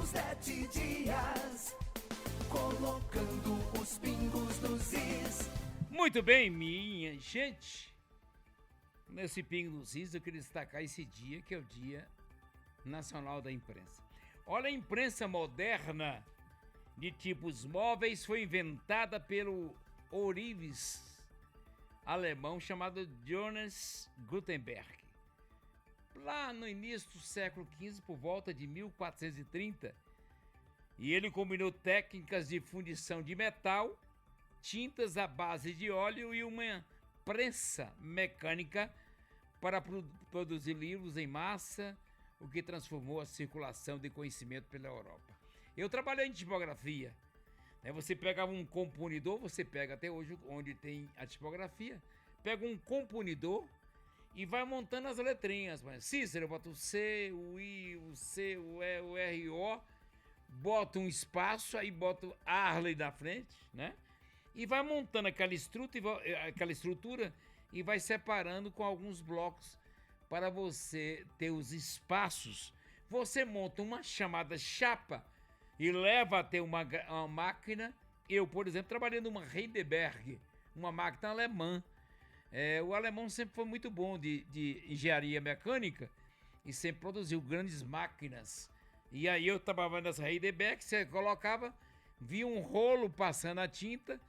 7 dias, colocando os pingos nos is. Muito bem, minha gente. Nesse Pingo nos Is, eu queria destacar esse dia, que é o Dia Nacional da Imprensa. Olha, a imprensa moderna de tipos móveis foi inventada pelo ourives alemão chamado Johannes Gutenberg. Lá no início do século XV, por volta de 1430, e ele combinou técnicas de fundição de metal, tintas à base de óleo e uma prensa mecânica para produzir livros em massa, o que transformou a circulação de conhecimento pela Europa. Eu trabalhei em tipografia. Você pegava um componidor, você pega até hoje onde tem a tipografia, pega um componidor e vai montando as letrinhas. Cícero, bota o C, o I, o C, o E, o R, o O, bota um espaço, aí bota o Arley na frente, né? E vai montando aquela estrutura e vai separando com alguns blocos para você ter os espaços. Você monta uma chamada chapa e leva até uma máquina. Eu, por exemplo, trabalhei numa Heidelberg, uma máquina alemã. O alemão sempre foi muito bom de engenharia mecânica e sempre produziu grandes máquinas. E aí eu trabalhava nessa Heidelberg, você colocava, via um rolo passando a tinta,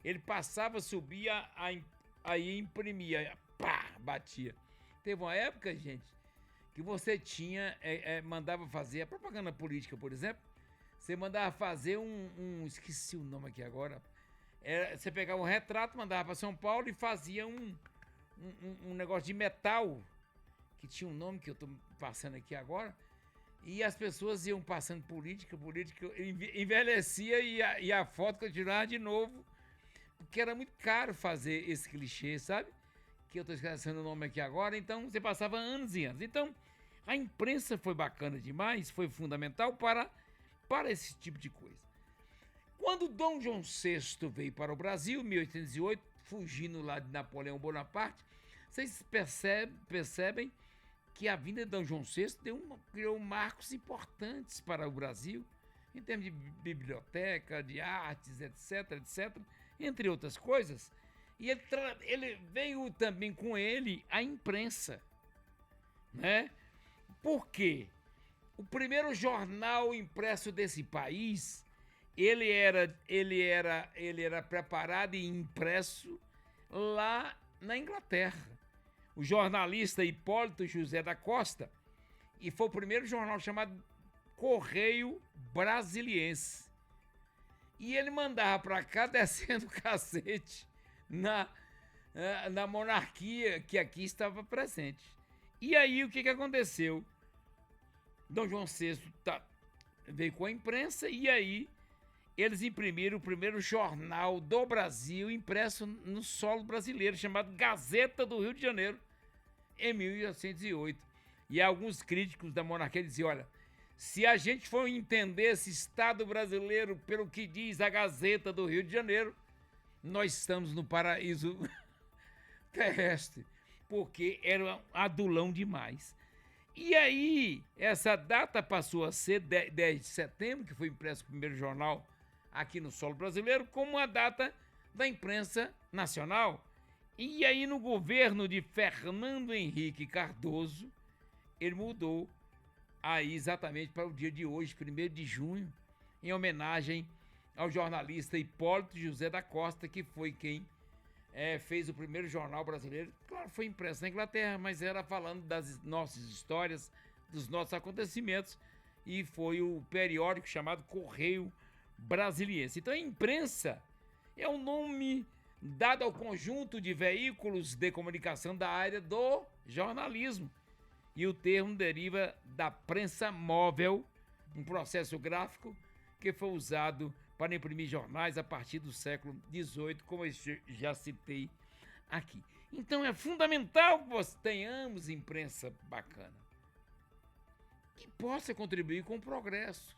ele passava, subia, aí imprimia, pá, batia. Teve uma época, gente, que você tinha, mandava fazer a propaganda política, por exemplo, você mandava fazer esqueci o nome aqui agora, você pegava um retrato, mandava para São Paulo e fazia um negócio de metal, que tinha um nome que eu estou passando aqui agora, e as pessoas iam passando política, envelhecia e a foto continuava de novo, porque era muito caro fazer esse clichê, sabe? Que eu estou esquecendo o nome aqui agora, então você passava anos e anos. Então, a imprensa foi bacana demais, foi fundamental para esse tipo de coisa. Quando Dom João VI veio para o Brasil, em 1808, fugindo lá de Napoleão Bonaparte, vocês percebem que a vinda de Dom João VI criou marcos importantes para o Brasil, em termos de biblioteca, de artes, etc, entre outras coisas. E ele veio também com ele a imprensa, né? Por quê? O primeiro jornal impresso desse país, ele era preparado e impresso lá na Inglaterra. O jornalista Hipólito José da Costa, e foi o primeiro jornal chamado Correio Brasiliense. E ele mandava para cá descendo o cacete na monarquia que aqui estava presente. E aí o que aconteceu? Dom João VI veio com a imprensa e aí eles imprimiram o primeiro jornal do Brasil impresso no solo brasileiro, chamado Gazeta do Rio de Janeiro, em 1808. E alguns críticos da monarquia diziam, olha, se a gente for entender esse Estado brasileiro pelo que diz a Gazeta do Rio de Janeiro, nós estamos no paraíso terrestre, porque era adulão demais. E aí, essa data passou a ser 10 de setembro, que foi impresso o primeiro jornal aqui no solo brasileiro, como a data da imprensa nacional. E aí, no governo de Fernando Henrique Cardoso, ele mudou aí exatamente para o dia de hoje, 1º de junho, em homenagem ao jornalista Hipólito José da Costa, que foi quem fez o primeiro jornal brasileiro. Claro, foi impresso na Inglaterra, mas era falando das nossas histórias, dos nossos acontecimentos, e foi o periódico chamado Correio Brasiliense. Então a imprensa é um nome dado ao conjunto de veículos de comunicação da área do jornalismo, e o termo deriva da prensa móvel, um processo gráfico que foi usado para imprimir jornais a partir do século XVIII, como eu já citei aqui. Então é fundamental que nós tenhamos imprensa bacana, que possa contribuir com o progresso,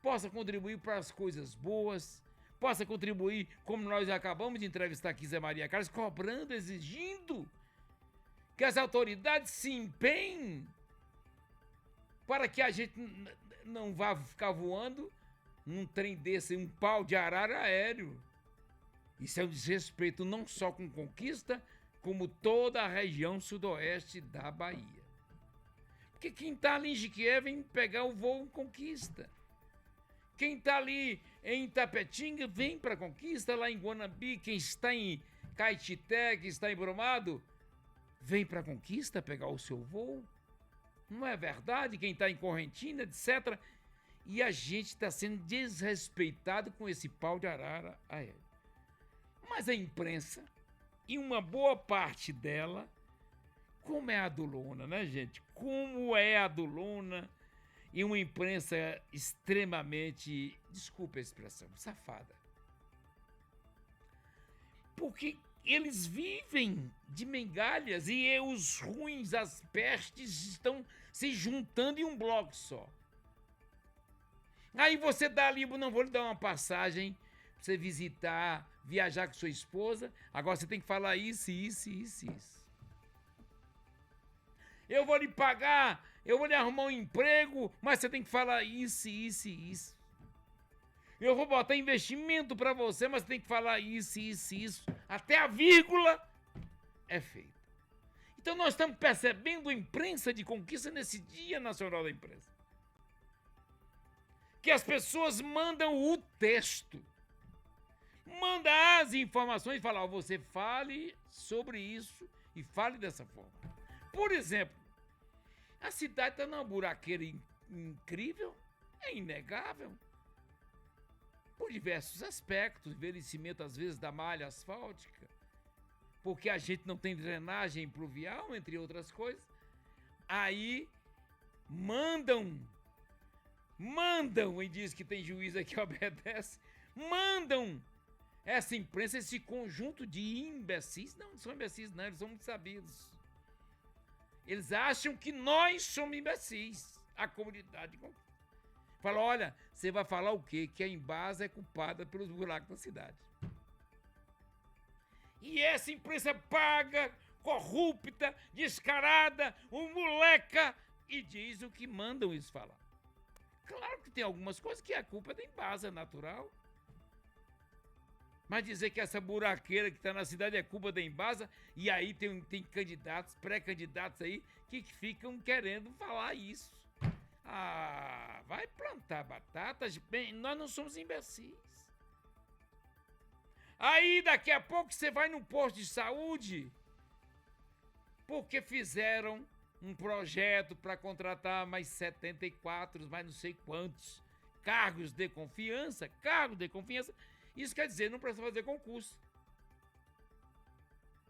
possa contribuir para as coisas boas, possa contribuir, como nós acabamos de entrevistar aqui Zé Maria Carlos, cobrando, exigindo que as autoridades se empenhem para que a gente não vai ficar voando num trem desse, um pau de arara aéreo. Isso é um desrespeito não só com Conquista, como toda a região sudoeste da Bahia. Porque quem está ali em Jiquié vem pegar o voo em Conquista. Quem está ali em Itapetinga vem para Conquista, lá em Guanabi. Quem está em Caetité, quem está em Brumado, vem para Conquista pegar o seu voo. Não é verdade? Quem está em Correntina, etc. E a gente está sendo desrespeitado com esse pau de arara aéreo. Mas a imprensa, e uma boa parte dela, como é a do Luna, né, gente? Como é a do Luna, e uma imprensa extremamente, desculpa a expressão, safada. Porque eles vivem de migalhas e os ruins, as pestes estão se juntando em um bloco só. Aí você dá ali, não vou lhe dar uma passagem pra você visitar, viajar com sua esposa, agora você tem que falar isso. Eu vou lhe pagar, eu vou lhe arrumar um emprego, mas você tem que falar isso. Eu vou botar investimento para você, mas você tem que falar isso. Até a vírgula é feita. Então nós estamos percebendo a imprensa de Conquista nesse Dia Nacional da Imprensa. Que as pessoas mandam o texto, mandam as informações e falam, você fale sobre isso e fale dessa forma. Por exemplo, a cidade está numa buraqueira incrível, é inegável, por diversos aspectos, envelhecimento às vezes da malha asfáltica, porque a gente não tem drenagem pluvial, entre outras coisas. Aí mandam, e diz que tem juiz aqui que obedece, mandam essa imprensa, esse conjunto de imbecis, não são imbecis não, eles são muito sabidos. Eles acham que nós somos imbecis, a comunidade. Fala, olha, você vai falar o quê? Que a Embasa é culpada pelos buracos da cidade. E essa imprensa paga, corrupta, descarada, moleca, e diz o que mandam eles falar. Claro que tem algumas coisas que a culpa é da Embasa, é natural. Mas dizer que essa buraqueira que está na cidade é culpa da Embasa, e aí tem candidatos, pré-candidatos aí, que ficam querendo falar isso. Ah, vai plantar batatas, bem, nós não somos imbecis. Aí daqui a pouco você vai num posto de saúde, porque fizeram um projeto para contratar mais 74, mais não sei quantos cargos de confiança, isso quer dizer, não precisa fazer concurso.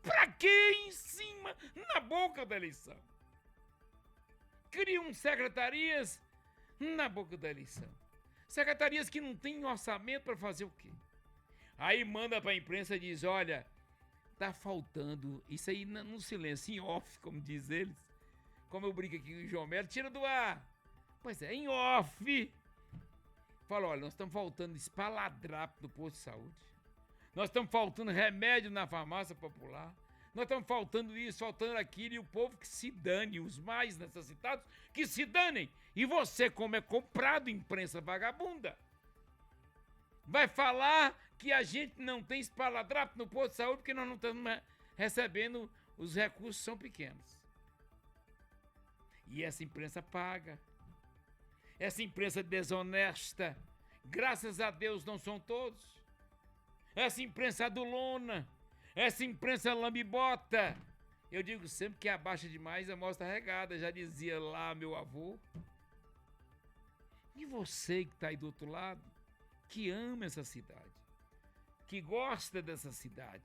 Pra quê? Em cima, na boca da eleição. Criam secretarias na boca da eleição. Secretarias que não têm orçamento para fazer o quê? Aí manda pra imprensa e diz, olha, tá faltando, isso aí no silêncio, em off, como diz eles. Como eu brinco aqui com o João Melo, tira do ar. Pois é, em off. Fala, olha, nós estamos faltando espaladrapo no posto de saúde. Nós estamos faltando remédio na farmácia popular. Nós estamos faltando isso, faltando aquilo. E o povo que se dane, os mais necessitados, que se danem. E você, como é comprado imprensa vagabunda, vai falar que a gente não tem espaladrapo no posto de saúde porque nós não estamos recebendo, os recursos são pequenos. E essa imprensa paga. Essa imprensa desonesta, graças a Deus não são todos. Essa imprensa adulona, essa imprensa lambibota. Eu digo sempre que abaixa demais a mostra regada, já dizia lá meu avô. E você que está aí do outro lado, que ama essa cidade, que gosta dessa cidade,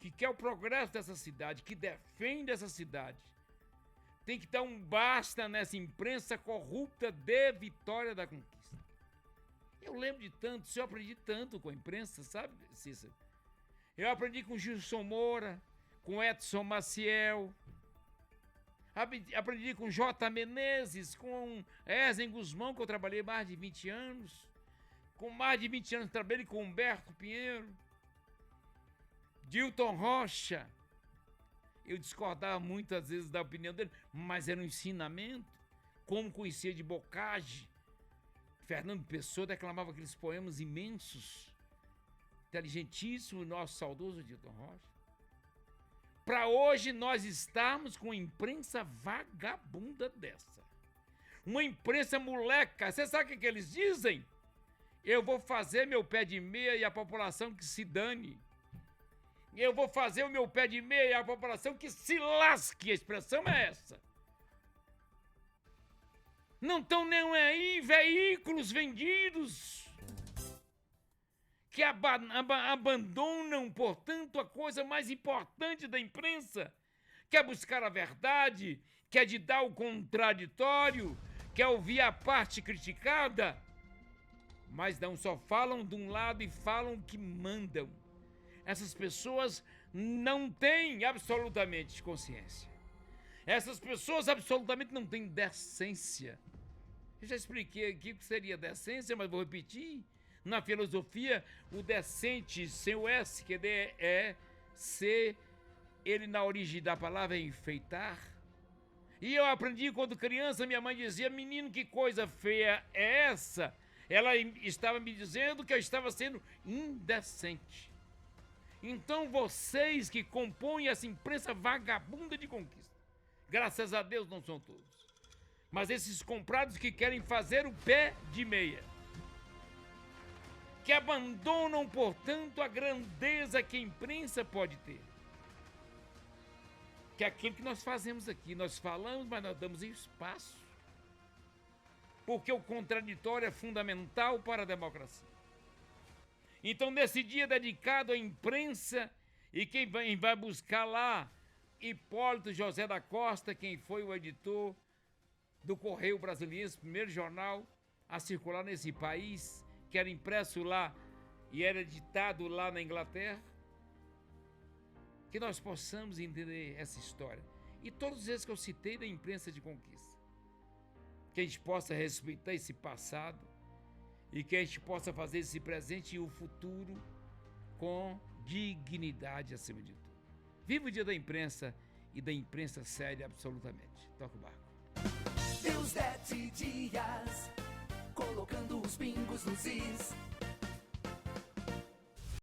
que quer o progresso dessa cidade, que defende essa cidade, tem que dar um basta nessa imprensa corrupta de Vitória da Conquista. Eu lembro de tanto, eu aprendi tanto com a imprensa, sabe, Cícero? Eu aprendi com Gilson Moura, com Edson Maciel, aprendi com J. Menezes, com Ezen Guzmão, que eu trabalhei mais de 20 anos. Com mais de 20 anos trabalhei com Humberto Pinheiro, Dilton Rocha. Eu discordava muitas vezes da opinião dele, mas era um ensinamento. Como conhecia de Bocage, Fernando Pessoa declamava aqueles poemas imensos, inteligentíssimo, nosso saudoso Dilton Rocha. Para hoje nós estarmos com uma imprensa vagabunda dessa. Uma imprensa moleca. Você sabe o que eles dizem? Eu vou fazer meu pé de meia e a população que se dane. Eu vou fazer o meu pé de meia e a população que se lasque. A expressão é essa. Não estão nem aí veículos vendidos que abandonam, portanto, a coisa mais importante da imprensa, que é buscar a verdade, que é de dar o contraditório, que é ouvir a parte criticada, mas não só falam de um lado e falam que mandam. Essas pessoas não têm absolutamente consciência. Essas pessoas absolutamente não têm decência. Eu já expliquei aqui o que seria decência, mas vou repetir. Na filosofia, o decente, sem o S, que é ser, ele na origem da palavra é enfeitar. E eu aprendi quando criança, minha mãe dizia, menino, que coisa feia é essa? Ela estava me dizendo que eu estava sendo indecente. Então vocês que compõem essa imprensa vagabunda de conquista, graças a Deus não são todos, mas esses comprados que querem fazer o pé de meia, que abandonam, portanto, a grandeza que a imprensa pode ter. Que é aquilo que nós fazemos aqui. Nós falamos, mas nós damos espaço. Porque o contraditório é fundamental para a democracia. Então, nesse dia dedicado à imprensa, e quem vai buscar lá, Hipólito José da Costa, quem foi o editor do Correio Brasiliense, primeiro jornal a circular nesse país, que era impresso lá e era editado lá na Inglaterra, que nós possamos entender essa história. E todos esses que eu citei da imprensa de conquista. Que a gente possa respeitar esse passado e que a gente possa fazer esse presente e o futuro com dignidade acima de tudo. Viva o dia da imprensa e da imprensa séria absolutamente. Toca o barco. Deusdete Dias, colocando os pingos nos is.